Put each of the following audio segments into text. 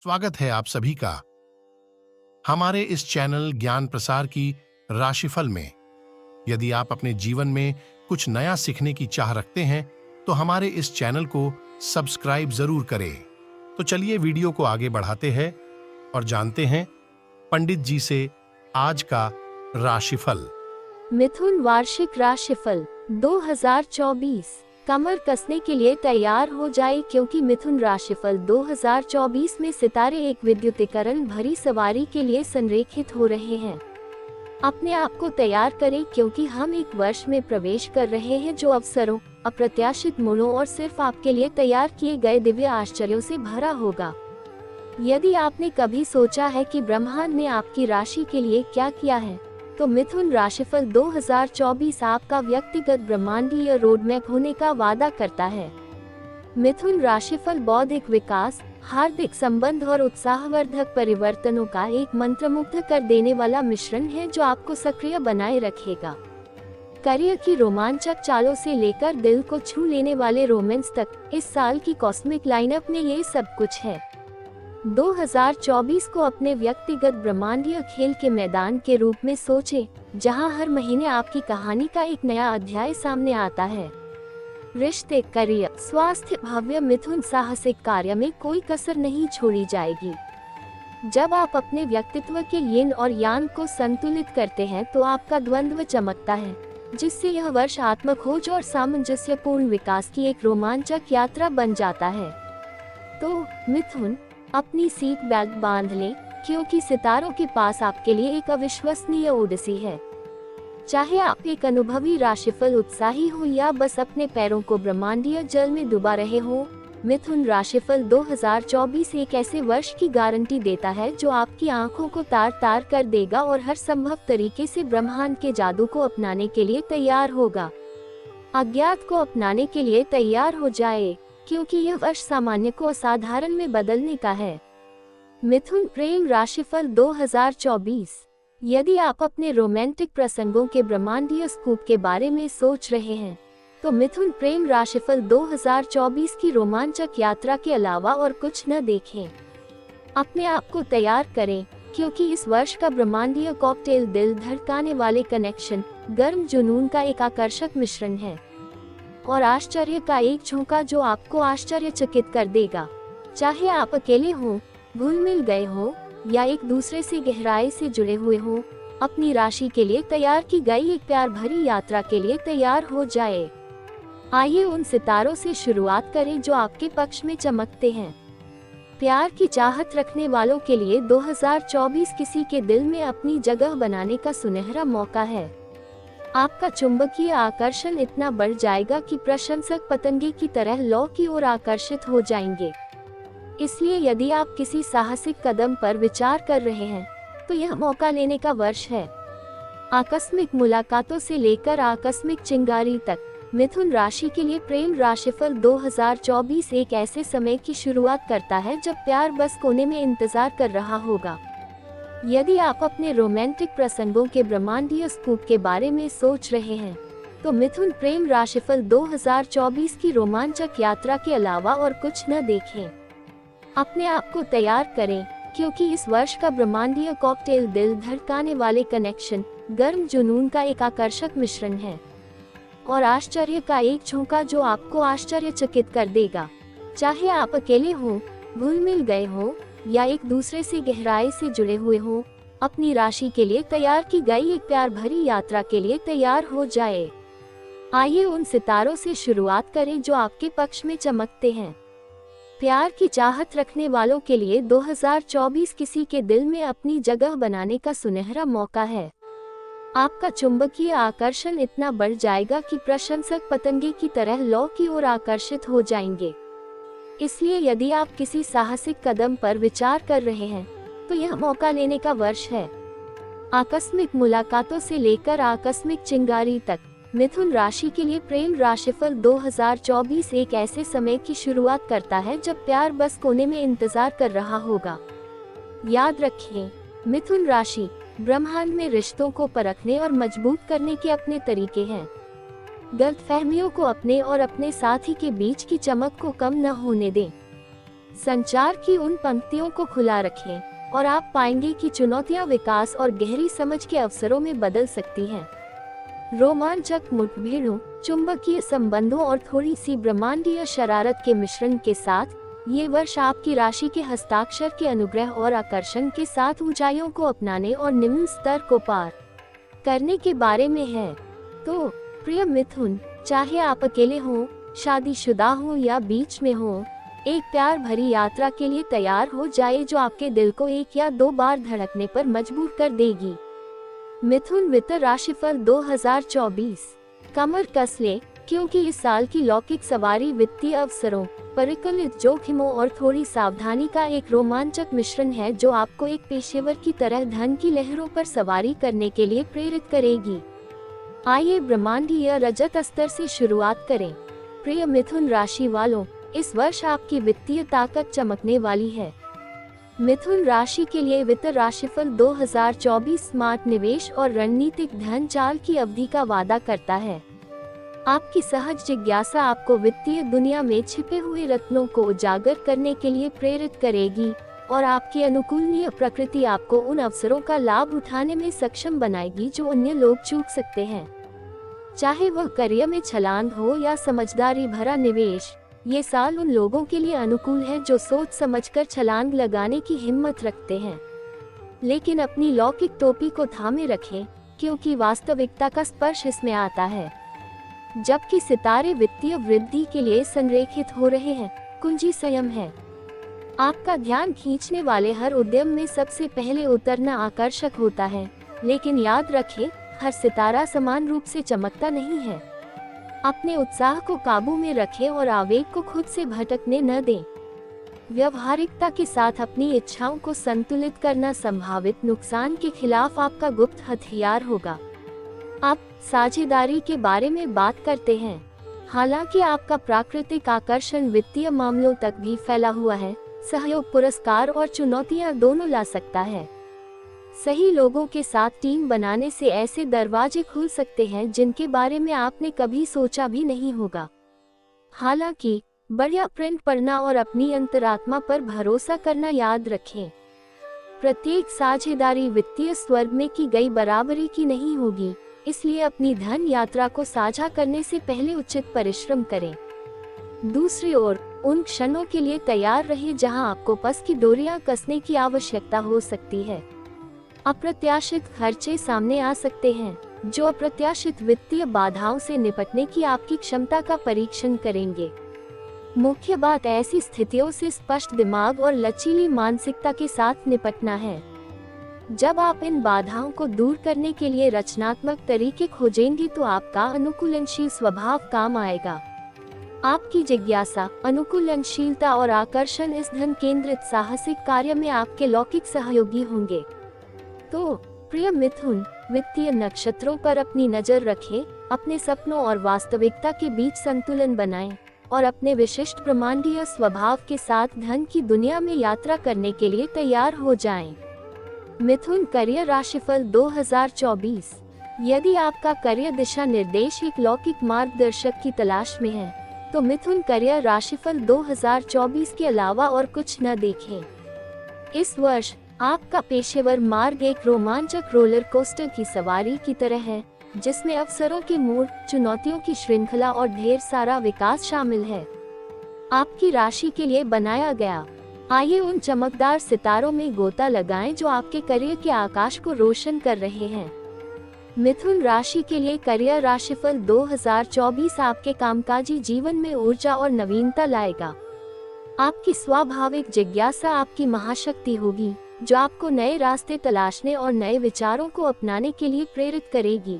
स्वागत है आप सभी का हमारे इस चैनल ज्ञान प्रसार की राशिफल में। यदि आप अपने जीवन में कुछ नया सीखने की चाह रखते हैं तो हमारे इस चैनल को सब्सक्राइब जरूर करें। तो चलिए वीडियो को आगे बढ़ाते हैं और जानते हैं पंडित जी से आज का राशिफल। मिथुन वार्षिक राशिफल 2024। कमर कसने के लिए तैयार हो जाए क्योंकि मिथुन राशिफल 2024 में सितारे एक विद्युतीकरण भरी सवारी के लिए संरेखित हो रहे हैं। अपने आप को तैयार करें क्योंकि हम एक वर्ष में प्रवेश कर रहे हैं जो अवसरों, अप्रत्याशित मोड़ों और सिर्फ आपके लिए तैयार किए गए दिव्य आश्चर्यों से भरा होगा। यदि आपने कभी सोचा है कि ब्रह्मांड ने आपकी राशि के लिए क्या किया है, तो मिथुन राशिफल 2024 आपका व्यक्तिगत ब्रह्मांडीय रोडमैप होने का वादा करता है। मिथुन राशिफल बौद्धिक विकास, हार्दिक संबंध और उत्साहवर्धक परिवर्तनों का एक मंत्रमुग्ध कर देने वाला मिश्रण है जो आपको सक्रिय बनाए रखेगा। करियर की रोमांचक चालों से लेकर दिल को छू लेने वाले रोमांस तक, इस साल की कॉस्मिक लाइनअप में ये सब कुछ है। 2024 को अपने व्यक्तिगत ब्रह्मांडीय खेल के मैदान के रूप में सोचें, जहां हर महीने आपकी कहानी का एक नया अध्याय सामने आता है। रिश्ते, करियर, स्वास्थ्य, भव्य मिथुन साहसिक कार्य में कोई कसर नहीं छोड़ी जाएगी। जब आप अपने व्यक्तित्व के यिन और यांग को संतुलित करते हैं तो आपका द्वंद्व चमकता है, जिससे यह वर्ष आत्मखोज और सामंजस्यपूर्ण विकास की एक रोमांचक यात्रा बन जाता है। तो मिथुन, अपनी सीट बेल्ट बांध लें क्योंकि सितारों के पास आपके लिए एक अविश्वसनीय ओडिसी है। चाहे आप एक अनुभवी राशिफल उत्साही हो या बस अपने पैरों को ब्रह्मांडीय जल में डुबा रहे हो, मिथुन राशिफल 2024 एक ऐसे वर्ष की गारंटी देता है जो आपकी आंखों को तार तार कर देगा और हर संभव तरीके से ब्रह्मांड के जादू को अपनाने के लिए तैयार होगा। अज्ञात को अपनाने के लिए तैयार हो जाए क्योंकि यह वर्ष सामान्य को असाधारण में बदलने का है। मिथुन प्रेम राशिफल 2024। यदि आप अपने रोमांटिक प्रसंगों के ब्रह्मांडीय स्कूप के बारे में सोच रहे हैं, तो मिथुन प्रेम राशिफल 2024 की रोमांचक यात्रा के अलावा और कुछ न देखें। अपने आप को तैयार करें क्योंकि इस वर्ष का ब्रह्मांडीय कॉकटेल दिल धड़काने वाले कनेक्शन, गर्म जुनून का एक आकर्षक मिश्रण है और आश्चर्य का एक झोंका जो आपको आश्चर्यचकित कर देगा। चाहे आप अकेले हों, घुल मिल गए हों या एक दूसरे से गहराई से जुड़े हुए हों, अपनी राशि के लिए तैयार की गई एक प्यार भरी यात्रा के लिए तैयार हो जाए। आइए उन सितारों से शुरुआत करें जो आपके पक्ष में चमकते हैं। प्यार की चाहत रखने वालों के लिए 2024 किसी के दिल में अपनी जगह बनाने का सुनहरा मौका है। आपका चुंबकीय आकर्षण इतना बढ़ जाएगा कि प्रशंसक पतंगे की तरह लौ की ओर आकर्षित हो जाएंगे। इसलिए यदि आप किसी साहसिक कदम पर विचार कर रहे हैं, तो यह मौका लेने का वर्ष है। आकस्मिक मुलाकातों से लेकर आकस्मिक चिंगारी तक, मिथुन राशि के लिए प्रेम राशिफल 2024 एक ऐसे समय की शुरुआत करता है जब प्यार बस कोने में इंतजार कर रहा होगा। यदि आप अपने रोमांटिक प्रसंगों के ब्रह्मांडीय स्कूप के बारे में सोच रहे हैं, तो मिथुन प्रेम राशिफल 2024 की रोमांचक यात्रा के अलावा और कुछ न देखें। अपने आप को तैयार करें क्योंकि इस वर्ष का ब्रह्मांडीय कॉकटेल दिल धड़काने वाले कनेक्शन, गर्म जुनून का एक आकर्षक मिश्रण है और आश्चर्य का एक झोंका जो आपको आश्चर्यचकित कर देगा। चाहे आप अकेले हों, घुल मिल गए हों या एक दूसरे से गहराई से जुड़े हुए हों, अपनी राशि के लिए तैयार की गई एक प्यार भरी यात्रा के लिए तैयार हो जाए। आइए उन सितारों से शुरुआत करें जो आपके पक्ष में चमकते हैं। प्यार की चाहत रखने वालों के लिए 2024 किसी के दिल में अपनी जगह बनाने का सुनहरा मौका है। आपका चुंबकीय आकर्षण इतना बढ़ जाएगा कि प्रशंसक पतंगे की तरह लौ की ओर आकर्षित हो जाएंगे। इसलिए यदि आप किसी साहसिक कदम पर विचार कर रहे हैं, तो यह मौका लेने का वर्ष है। आकस्मिक मुलाकातों से लेकर आकस्मिक चिंगारी तक, मिथुन राशि के लिए प्रेम राशिफल 2024 एक ऐसे समय की शुरुआत करता है जब प्यार बस कोने में इंतजार कर रहा होगा। याद रखें, मिथुन राशि ब्रह्मांड में रिश्तों को परखने और मजबूत करने के अपने तरीके हैं। गलतफहमियों को अपने और अपने साथी के बीच की चमक को कम न होने दें। संचार की उन पंक्तियों को खुला रखें और आप पाएंगे कि चुनौतियां विकास और गहरी समझ के अवसरों में बदल सकती हैं। रोमांचक मुठभेड़ों, चुंबकीय संबंधों और थोड़ी सी ब्रह्मांडीय शरारत के मिश्रण के साथ ये वर्ष आपकी राशि के हस्ताक्षर के अनुग्रह और आकर्षण के साथ ऊंचाइयों को अपनाने और निम्न स्तर को पार करने के बारे में है। तो प्रिय मिथुन, चाहे आप अकेले हों, शादीशुदा हों या बीच में हों, एक प्यार भरी यात्रा के लिए तैयार हो जाए जो आपके दिल को 1 या 2 बार धड़कने पर मजबूर कर देगी। मिथुन वित्त राशिफल 2024। कमर कस ले, क्योंकि इस साल की लौकिक सवारी वित्तीय अवसरों, परिकलित जोखिमों और थोड़ी सावधानी का एक रोमांचक मिश्रण है जो आपको एक पेशेवर की तरह धन की लहरों पर सवारी करने के लिए प्रेरित करेगी। आइए ब्रह्मांडीय रजत स्तर से शुरुआत करें। प्रिय मिथुन राशि वालों, इस वर्ष आपकी वित्तीय ताकत चमकने वाली है। मिथुन राशि के लिए वित्त राशिफल 2024 स्मार्ट निवेश और रणनीतिक धन चाल की अवधि का वादा करता है। आपकी सहज जिज्ञासा आपको वित्तीय दुनिया में छिपे हुए रत्नों को उजागर करने के लिए प्रेरित करेगी और आपकी अनुकूलनीय प्रकृति आपको उन अवसरों का लाभ उठाने में सक्षम बनाएगी जो अन्य लोग चूक सकते हैं। चाहे वह करियर में छलांग हो या समझदारी भरा निवेश, ये साल उन लोगों के लिए अनुकूल है जो सोच समझकर छलांग लगाने की हिम्मत रखते हैं। लेकिन अपनी लौकिक टोपी को थामे रखें, क्योंकि वास्तविकता का स्पर्श इसमें आता है। जबकि सितारे वित्तीय वृद्धि के लिए संरेखित हो रहे हैं, कुंजी संयम है। आपका ध्यान खींचने वाले हर उद्यम में सबसे पहले उतरना आकर्षक होता है, लेकिन याद रखें, हर सितारा समान रूप से चमकता नहीं है। अपने उत्साह को काबू में रखें और आवेग को खुद से भटकने न दें। व्यवहारिकता के साथ अपनी इच्छाओं को संतुलित करना संभावित नुकसान के खिलाफ आपका गुप्त हथियार होगा। आप साझेदारी के बारे में बात करते हैं। हालांकि आपका प्राकृतिक आकर्षण वित्तीय मामलों तक भी फैला हुआ है, सहयोग पुरस्कार और चुनौतियां दोनों ला सकता है। सही लोगों के साथ टीम बनाने से ऐसे दरवाजे खुल सकते हैं जिनके बारे में आपने कभी सोचा भी नहीं होगा। हालांकि बढ़िया प्रिंट पढ़ना और अपनी अंतरात्मा पर भरोसा करना याद रखें। प्रत्येक साझेदारी वित्तीय स्वर्ग में की गई बराबरी की नहीं होगी, इसलिए अपनी धन यात्रा को साझा करने से पहले उचित परिश्रम करें। दूसरी ओर, उन क्षणों के लिए तैयार रहें जहां आपको पस की डोरियां कसने की आवश्यकता हो सकती है। अप्रत्याशित खर्चे सामने आ सकते हैं, जो अप्रत्याशित वित्तीय बाधाओं से निपटने की आपकी क्षमता का परीक्षण करेंगे। मुख्य बात ऐसी स्थितियों से स्पष्ट दिमाग और लचीली मानसिकता के साथ निपटना है। जब आप इन बाधाओं को दूर करने के लिए रचनात्मक तरीके खोजेंगे तो आपका अनुकूलनशील स्वभाव काम आएगा। आपकी जिज्ञासा, अनुकूलनशीलता और आकर्षण इस धन केंद्रित साहसिक कार्य में आपके लौकिक सहयोगी होंगे। तो प्रिय मिथुन, वित्तीय नक्षत्रों पर अपनी नजर रखें, अपने सपनों और वास्तविकता के बीच संतुलन बनाएं और अपने विशिष्ट ब्रह्मांडीय स्वभाव के साथ धन की दुनिया में यात्रा करने के लिए तैयार हो जाएं। मिथुन करियर राशिफल 2024। यदि आपका करियर दिशा निर्देश एक लौकिक मार्गदर्शक की तलाश में है, तो मिथुन करियर राशिफल 2024 के अलावा और कुछ न देखें। इस वर्ष आपका पेशेवर मार्ग एक रोमांचक रोलर कोस्टर की सवारी की तरह है, जिसमें अवसरों के मोड़, चुनौतियों की श्रृंखला और ढेर सारा विकास शामिल है। आपकी राशि के लिए बनाया गया। आइए उन चमकदार सितारों में गोता लगाएं जो आपके करियर के आकाश को रोशन कर रहे हैं। मिथुन राशि के लिए करियर राशिफल 2024 आपके कामकाजी जीवन में ऊर्जा और नवीनता लाएगा। आपकी स्वाभाविक जिज्ञासा आपकी महाशक्ति होगी, जो आपको नए रास्ते तलाशने और नए विचारों को अपनाने के लिए प्रेरित करेगी।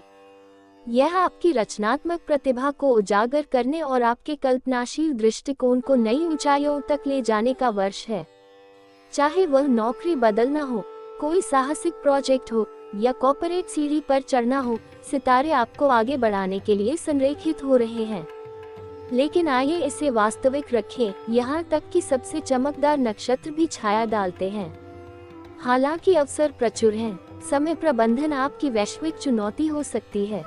यह आपकी रचनात्मक प्रतिभा को उजागर करने और आपके कल्पनाशील दृष्टिकोण को नई ऊंचाइयों तक ले जाने का वर्ष है। चाहे वह नौकरी बदलना हो, कोई साहसिक प्रोजेक्ट हो या कॉर्पोरेट सीढ़ी पर चढ़ना हो, सितारे आपको आगे बढ़ाने के लिए संरेखित हो रहे हैं। लेकिन आइए इसे वास्तविक रखें, यहाँ तक कि सबसे चमकदार नक्षत्र भी छाया डालते हैं। हालांकि अवसर प्रचुर हैं, समय प्रबंधन आपकी वैश्विक चुनौती हो सकती है।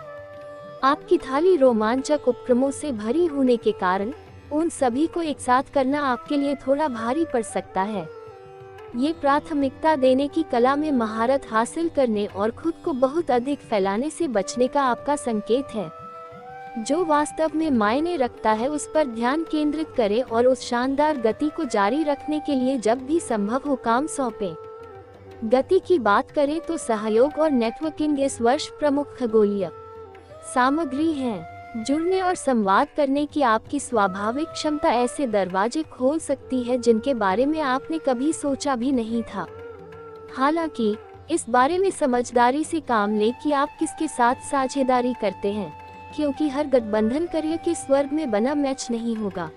आपकी थाली रोमांचक उपक्रमों से भरी होने के कारण उन सभी को एक साथ करना आपके लिए थोड़ा भारी पड़ सकता है। ये प्राथमिकता देने की कला में महारत हासिल करने और खुद को बहुत अधिक फैलाने से बचने का आपका संकेत है। जो वास्तव में मायने रखता है उस पर ध्यान केंद्रित करें और उस शानदार गति को जारी रखने के लिए जब भी संभव हो काम सौंपें। गति की बात करें तो सहयोग और नेटवर्किंग इस वर्ष प्रमुख खगोलीय सामग्री है। जुड़ने और संवाद करने की आपकी स्वाभाविक क्षमता ऐसे दरवाजे खोल सकती है जिनके बारे में आपने कभी सोचा भी नहीं था। हालांकि इस बारे में समझदारी से काम लें कि आप किसके साथ साझेदारी करते हैं, क्योंकि हर गठबंधन करियर के स्वर्ग में बना मैच नहीं होगा।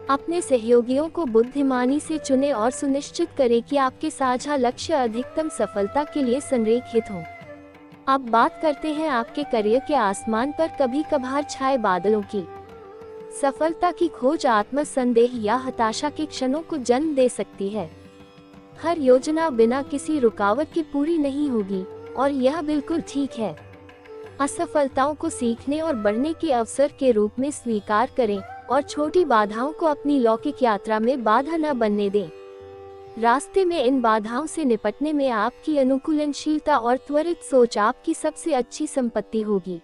अपने सहयोगियों को बुद्धिमानी से चुनें और सुनिश्चित करें कि आपके साझा लक्ष्य अधिकतम सफलता के लिए संरेखित हों। अब बात करते हैं आपके करियर के आसमान पर कभी कभार छाए बादलों की। सफलता की खोज आत्मसंदेह या हताशा के क्षणों को जन्म दे सकती है। हर योजना बिना किसी रुकावट के पूरी नहीं होगी और यह बिल्कुल ठीक है। असफलताओं को सीखने और बढ़ने के अवसर के रूप में स्वीकार करें और छोटी बाधाओं को अपनी लौकिक यात्रा में बाधा न बनने दें। रास्ते में इन बाधाओं से निपटने में आपकी अनुकूलनशीलता और त्वरित सोच आपकी सबसे अच्छी संपत्ति होगी।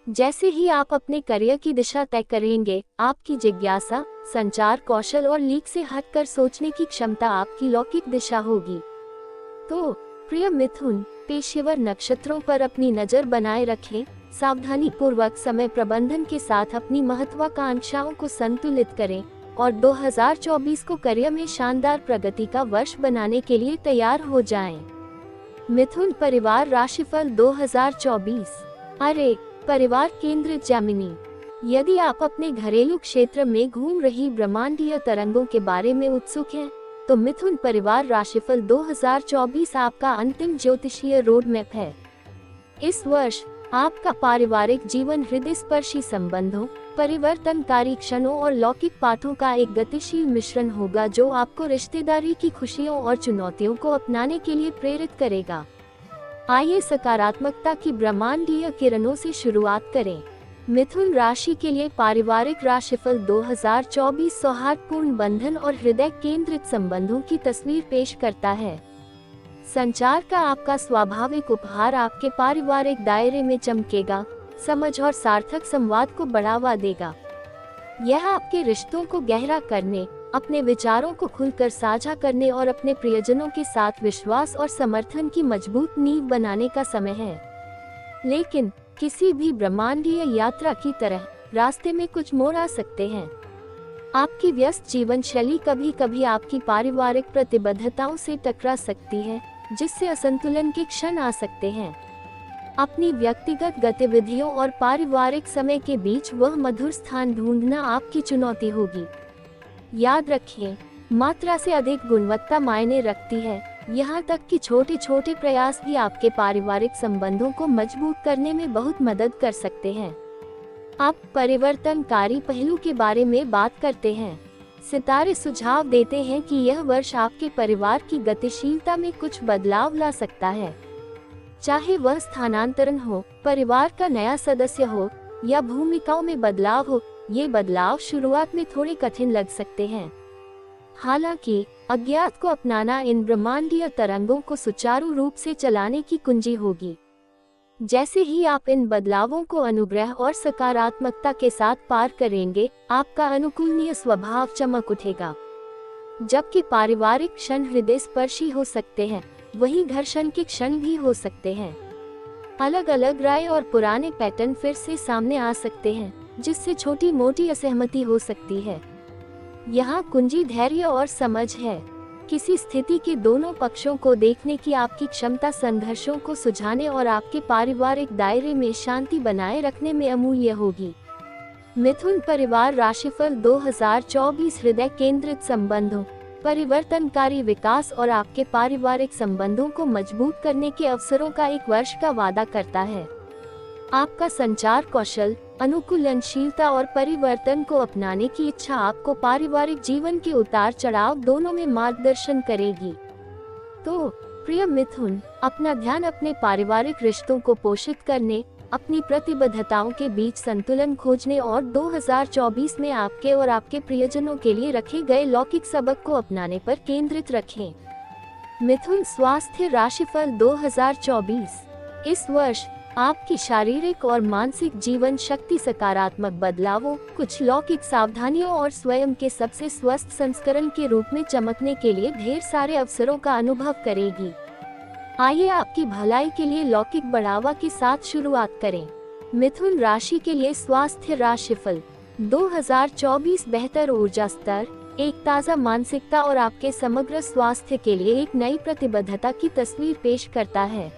जैसे ही आप अपने करियर की दिशा तय करेंगे, आपकी जिज्ञासा, संचार कौशल और लीक से हटकर सोचने की क्षमता आपकी लौकिक दिशा होगी। तो प्रिय मिथुन, पेशेवर नक्षत्रों पर अपनी नजर बनाए रखें। सावधानी पूर्वक समय प्रबंधन के साथ अपनी महत्वाकांक्षाओं को संतुलित करें और 2024 को करियर में शानदार प्रगति का वर्ष बनाने के लिए तैयार हो जाएं। मिथुन परिवार राशिफल 2024। अरे परिवार केंद्रित जेमिनी, यदि आप अपने घरेलू क्षेत्र में घूम रही ब्रह्मांडीय तरंगों के बारे में उत्सुक हैं, तो मिथुन परिवार राशिफल 2024 आपका अंतिम ज्योतिषीय रोड मैप है। इस वर्ष आपका पारिवारिक जीवन हृदय स्पर्शी संबंधों, परिवर्तनकारी क्षणों और लौकिक पाठों का एक गतिशील मिश्रण होगा जो आपको रिश्तेदारी की खुशियों और चुनौतियों को अपनाने के लिए प्रेरित करेगा। आइए सकारात्मकता की ब्रह्मांडीय किरणों से शुरुआत करें। मिथुन राशि के लिए पारिवारिक राशिफल 2024 सौहार्दपूर्ण बंधन और हृदय केंद्रित संबंधों की तस्वीर पेश करता है। संचार का आपका स्वाभाविक उपहार आपके पारिवारिक दायरे में चमकेगा, समझ और सार्थक संवाद को बढ़ावा देगा। यह आपके रिश्तों को गहरा करने, अपने विचारों को खुलकर साझा करने और अपने प्रियजनों के साथ विश्वास और समर्थन की मजबूत नींव बनाने का समय है। लेकिन किसी भी ब्रह्मांडीय यात्रा की तरह रास्ते में कुछ मोड़ आ सकते हैं। आपकी व्यस्त जीवन शैली कभी कभी आपकी पारिवारिक प्रतिबद्धताओं से टकरा सकती है, जिससे असंतुलन के क्षण आ सकते हैं। अपनी व्यक्तिगत गतिविधियों और पारिवारिक समय के बीच वह मधुर स्थान ढूंढना आपकी चुनौती होगी। याद रखें, मात्रा से अधिक गुणवत्ता मायने रखती है। यहाँ तक कि छोटे छोटे प्रयास भी आपके पारिवारिक संबंधों को मजबूत करने में बहुत मदद कर सकते हैं। अब परिवर्तनकारी पहलू के बारे में बात करते हैं। सितारे सुझाव देते हैं कि यह वर्ष आपके परिवार की गतिशीलता में कुछ बदलाव ला सकता है। चाहे वह स्थानांतरण हो, परिवार का नया सदस्य हो या भूमिकाओं में बदलाव हो, ये बदलाव शुरुआत में थोड़े कठिन लग सकते हैं। हालांकि अज्ञात को अपनाना इन ब्रह्मांडीय तरंगों को सुचारू रूप से चलाने की कुंजी होगी। जैसे ही आप इन बदलावों को अनुग्रह और सकारात्मकता के साथ पार करेंगे, आपका अनुकूलनीय स्वभाव चमक उठेगा। जबकि पारिवारिक क्षण हृदय स्पर्शी हो सकते हैं, वहीं घर्षण के क्षण भी हो सकते हैं। अलग अलग राय और पुराने पैटर्न फिर से सामने आ सकते हैं, जिससे छोटी मोटी असहमति हो सकती है। यहाँ कुंजी धैर्य और समझ है। किसी स्थिति के दोनों पक्षों को देखने की आपकी क्षमता संघर्षों को सुलझाने और आपके पारिवारिक दायरे में शांति बनाए रखने में अमूल्य होगी। मिथुन परिवार राशिफल 2024 हृदय केंद्रित संबंधों, परिवर्तनकारी विकास और आपके पारिवारिक संबंधों को मजबूत करने के अवसरों का एक वर्ष का वादा करता है। आपका संचार कौशल, अनुकूलनशीलता और परिवर्तन को अपनाने की इच्छा आपको पारिवारिक जीवन के उतार चढ़ाव दोनों में मार्गदर्शन करेगी। तो प्रिय मिथुन, अपना ध्यान अपने पारिवारिक रिश्तों को पोषित करने, अपनी प्रतिबद्धताओं के बीच संतुलन खोजने और 2024 में आपके और आपके प्रियजनों के लिए रखे गए लौकिक सबक को अपनाने पर केंद्रित रखें। मिथुन स्वास्थ्य राशिफल 2024। इस वर्ष आपकी शारीरिक और मानसिक जीवन शक्ति सकारात्मक बदलावों, कुछ लौकिक सावधानियों और स्वयं के सबसे स्वस्थ संस्करण के रूप में चमकने के लिए ढेर सारे अवसरों का अनुभव करेगी। आइए आपकी भलाई के लिए लौकिक बढ़ावा के साथ शुरुआत करें। मिथुन राशि के लिए स्वास्थ्य राशिफल 2024 बेहतर ऊर्जा स्तर, एक ताज़ा मानसिकता और आपके समग्र स्वास्थ्य के लिए एक नई प्रतिबद्धता की तस्वीर पेश करता है।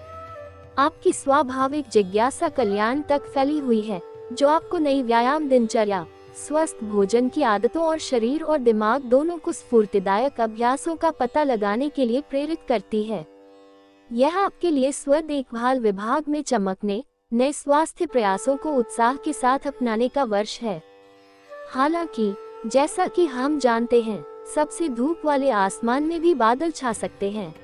आपकी स्वाभाविक जिज्ञासा कल्याण तक फैली हुई है, जो आपको नई व्यायाम दिनचर्या, स्वस्थ भोजन की आदतों और शरीर और दिमाग दोनों को स्फूर्तिदायक अभ्यासों का पता लगाने के लिए प्रेरित करती है। यह आपके लिए स्व देखभाल विभाग में चमकने, नए स्वास्थ्य प्रयासों को उत्साह के साथ अपनाने का वर्ष है। हालांकि जैसा कि हम जानते हैं, सबसे धूप वाले आसमान में भी बादल छा सकते हैं।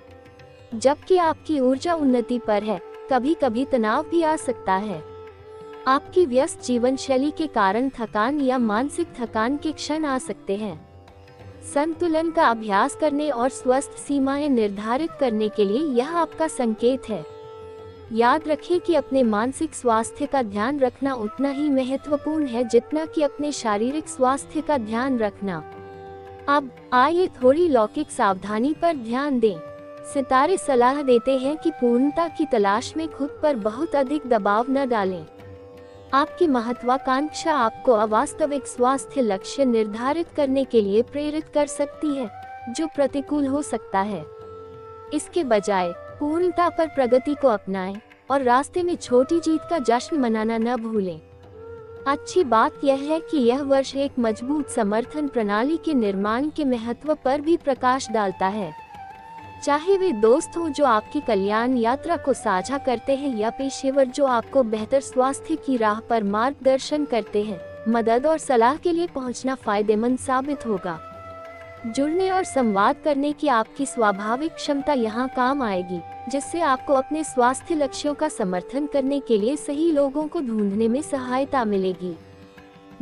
जबकि आपकी ऊर्जा उन्नति पर है, कभी कभी तनाव भी आ सकता है। आपकी व्यस्त जीवन शैली के कारण थकान या मानसिक थकान के क्षण आ सकते हैं। संतुलन का अभ्यास करने और स्वस्थ सीमाएं निर्धारित करने के लिए यह आपका संकेत है। याद रखें कि अपने मानसिक स्वास्थ्य का ध्यान रखना उतना ही महत्वपूर्ण है जितना कि अपने शारीरिक स्वास्थ्य का ध्यान रखना। अब आइए थोड़ी लौकिक सावधानी पर ध्यान दें। सितारे सलाह देते हैं कि पूर्णता की तलाश में खुद पर बहुत अधिक दबाव न डालें। आपकी महत्वाकांक्षा आपको अवास्तविक स्वास्थ्य लक्ष्य निर्धारित करने के लिए प्रेरित कर सकती है, जो प्रतिकूल हो सकता है। इसके बजाय पूर्णता पर प्रगति को अपनाएं और रास्ते में छोटी जीत का जश्न मनाना न भूलें। अच्छी बात यह है कि यह वर्ष एक मजबूत समर्थन प्रणाली के निर्माण के महत्व पर भी प्रकाश डालता है। चाहे वे दोस्त हों जो आपकी कल्याण यात्रा को साझा करते हैं या पेशेवर जो आपको बेहतर स्वास्थ्य की राह पर मार्गदर्शन करते हैं, मदद और सलाह के लिए पहुंचना फायदेमंद साबित होगा। जुड़ने और संवाद करने की आपकी स्वाभाविक क्षमता यहाँ काम आएगी, जिससे आपको अपने स्वास्थ्य लक्ष्यों का समर्थन करने के लिए सही लोगों को ढूंढने में सहायता मिलेगी।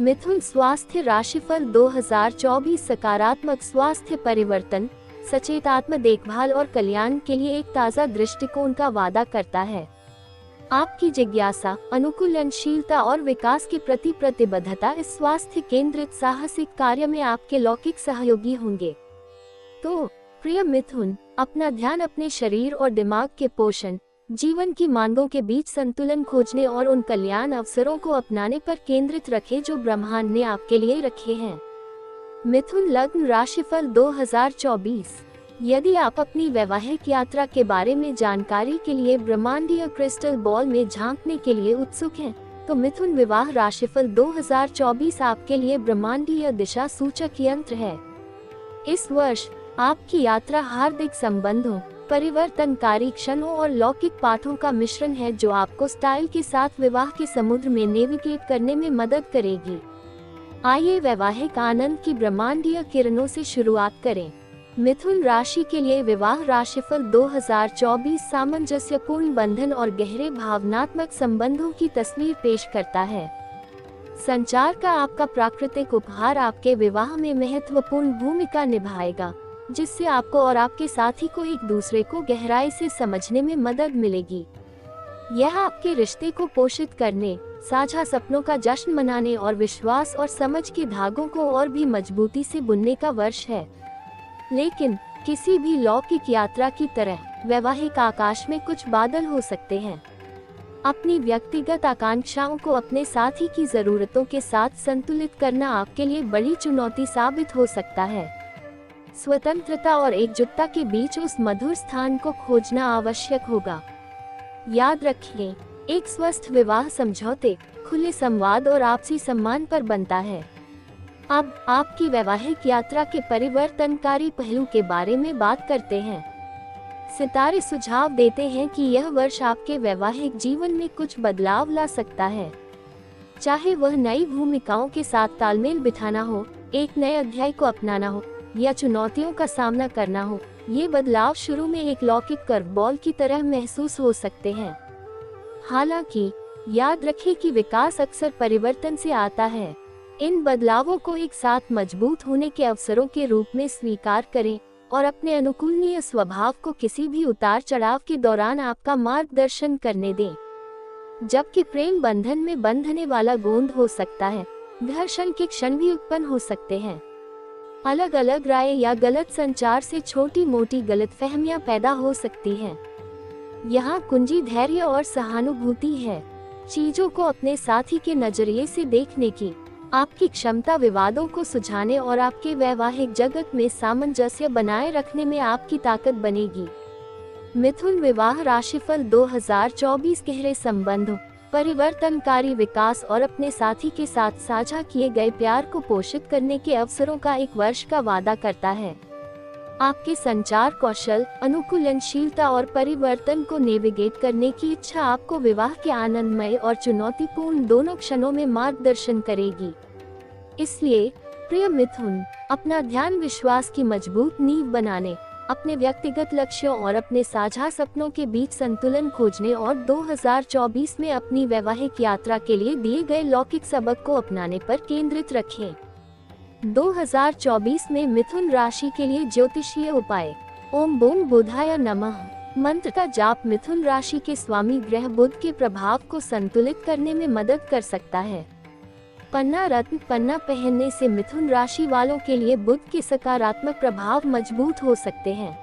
मिथुन स्वास्थ्य राशिफल 2024 सकारात्मक स्वास्थ्य परिवर्तन, सचेत आत्म देखभाल और कल्याण के लिए एक ताज़ा दृष्टिकोण का वादा करता है। आपकी जिज्ञासा, अनुकूलनशीलता और विकास के प्रति प्रतिबद्धता इस स्वास्थ्य केंद्रित साहसिक कार्य में आपके लौकिक सहयोगी होंगे। तो प्रिय मिथुन, अपना ध्यान अपने शरीर और दिमाग के पोषण, जीवन की मांगों के बीच संतुलन खोजने और उन कल्याण अवसरों को अपनाने पर केंद्रित रखें जो ब्रह्मांड ने आपके लिए रखे हैं। मिथुन लग्न राशिफल 2024। यदि आप अपनी वैवाहिक यात्रा के बारे में जानकारी के लिए ब्रह्मांडीय क्रिस्टल बॉल में झांकने के लिए उत्सुक हैं, तो मिथुन विवाह राशिफल 2024 आपके लिए ब्रह्मांडीय दिशा सूचक यंत्र है। इस वर्ष आपकी यात्रा हार्दिक संबंधों, परिवर्तनकारी क्षणों और लौकिक पाठों का मिश्रण है जो आपको स्टाइल के साथ विवाह के समुद्र में नेविगेट करने में मदद करेगी। आइए वैवाहिक आनंद की ब्रह्मांडीय किरणों से शुरुआत करें। मिथुन राशि के लिए विवाह राशिफल 2024 सामंजस्यपूर्ण बंधन और गहरे भावनात्मक संबंधों की तस्वीर पेश करता है। संचार का आपका प्राकृतिक उपहार आपके विवाह में महत्वपूर्ण भूमिका निभाएगा, जिससे आपको और आपके साथी को एक दूसरे को गहराई से समझने में मदद मिलेगी। यह आपके रिश्ते को पोषित करने, साझा सपनों का जश्न मनाने और विश्वास और समझ के धागों को और भी मजबूती से बुनने का वर्ष है। लेकिन किसी भी लौकिक यात्रा की तरह वैवाहिक आकाश में कुछ बादल हो सकते हैं। अपनी व्यक्तिगत आकांक्षाओं को अपने साथी की जरूरतों के साथ संतुलित करना आपके लिए बड़ी चुनौती साबित हो सकता है। स्वतंत्रता और एकजुटता के बीच उस मधुर स्थान को खोजना आवश्यक होगा। याद रखें, एक स्वस्थ विवाह समझौते, खुले संवाद और आपसी सम्मान पर बनता है। अब आपकी वैवाहिक यात्रा के परिवर्तनकारी पहलू के बारे में बात करते हैं। सितारे सुझाव देते हैं कि यह वर्ष आपके वैवाहिक जीवन में कुछ बदलाव ला सकता है। चाहे वह नई भूमिकाओं के साथ तालमेल बिठाना हो, एक नए अध्याय को अपनाना हो या चुनौतियों का सामना करना हो, ये बदलाव शुरू में एक लौकिक कर्वबॉल की तरह महसूस हो सकते हैं। हालांकि याद रखें कि विकास अक्सर परिवर्तन से आता है। इन बदलावों को एक साथ मजबूत होने के अवसरों के रूप में स्वीकार करें और अपने अनुकूलनीय स्वभाव को किसी भी उतार चढ़ाव के दौरान आपका मार्गदर्शन करने दें। जबकि प्रेम बंधन में बंधने वाला गोंद हो सकता है, घर्षण के क्षण भी उत्पन्न हो सकते हैं। अलग अलग राय या गलत संचार से छोटी मोटी गलतफहमियां पैदा हो सकती हैं। यहाँ कुंजी धैर्य और सहानुभूति है। चीजों को अपने साथी के नजरिए से देखने की आपकी क्षमता विवादों को सुलझाने और आपके वैवाहिक जगत में सामंजस्य बनाए रखने में आपकी ताकत बनेगी। मिथुन विवाह राशिफल 2024 गहरे संबंधों, परिवर्तनकारी विकास और अपने साथी के साथ साझा किए गए प्यार को पोषित करने के अवसरों का एक वर्ष का वादा करता है। आपके संचार कौशल, अनुकूलनशीलता और परिवर्तन को नेविगेट करने की इच्छा आपको विवाह के आनंदमय और चुनौतीपूर्ण दोनों क्षणों में मार्गदर्शन करेगी। इसलिए प्रिय मिथुन, अपना ध्यान विश्वास की मजबूत नींव बनाने, अपने व्यक्तिगत लक्ष्यों और अपने साझा सपनों के बीच संतुलन खोजने और 2024 में अपनी वैवाहिक यात्रा के लिए दिए गए लौकिक सबक को अपनाने पर केंद्रित रखें। 2024 में मिथुन राशि के लिए ज्योतिषीय उपाय। ओम बूम बुधाय नमः मंत्र का जाप मिथुन राशि के स्वामी ग्रह बुध के प्रभाव को संतुलित करने में मदद कर सकता है। पन्ना रत्न पन्ना पहनने से मिथुन राशि वालों के लिए बुध के सकारात्मक प्रभाव मजबूत हो सकते हैं।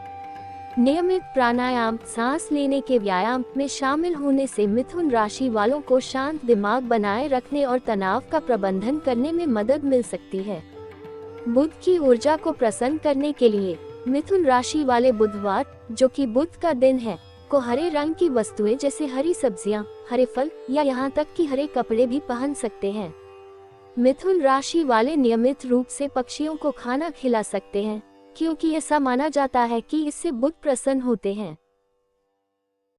नियमित प्राणायाम, सांस लेने के व्यायाम में शामिल होने से मिथुन राशि वालों को शांत दिमाग बनाए रखने और तनाव का प्रबंधन करने में मदद मिल सकती है। बुध की ऊर्जा को प्रसन्न करने के लिए मिथुन राशि वाले बुधवार, जो कि बुध का दिन है, को हरे रंग की वस्तुएं जैसे हरी सब्जियां, हरे फल या यहाँ तक कि हरे कपड़े भी पहन सकते हैं। मिथुन राशि वाले नियमित रूप से पक्षियों को खाना खिला सकते हैं, क्योंकि ऐसा माना जाता है कि इससे बुध प्रसन्न होते हैं।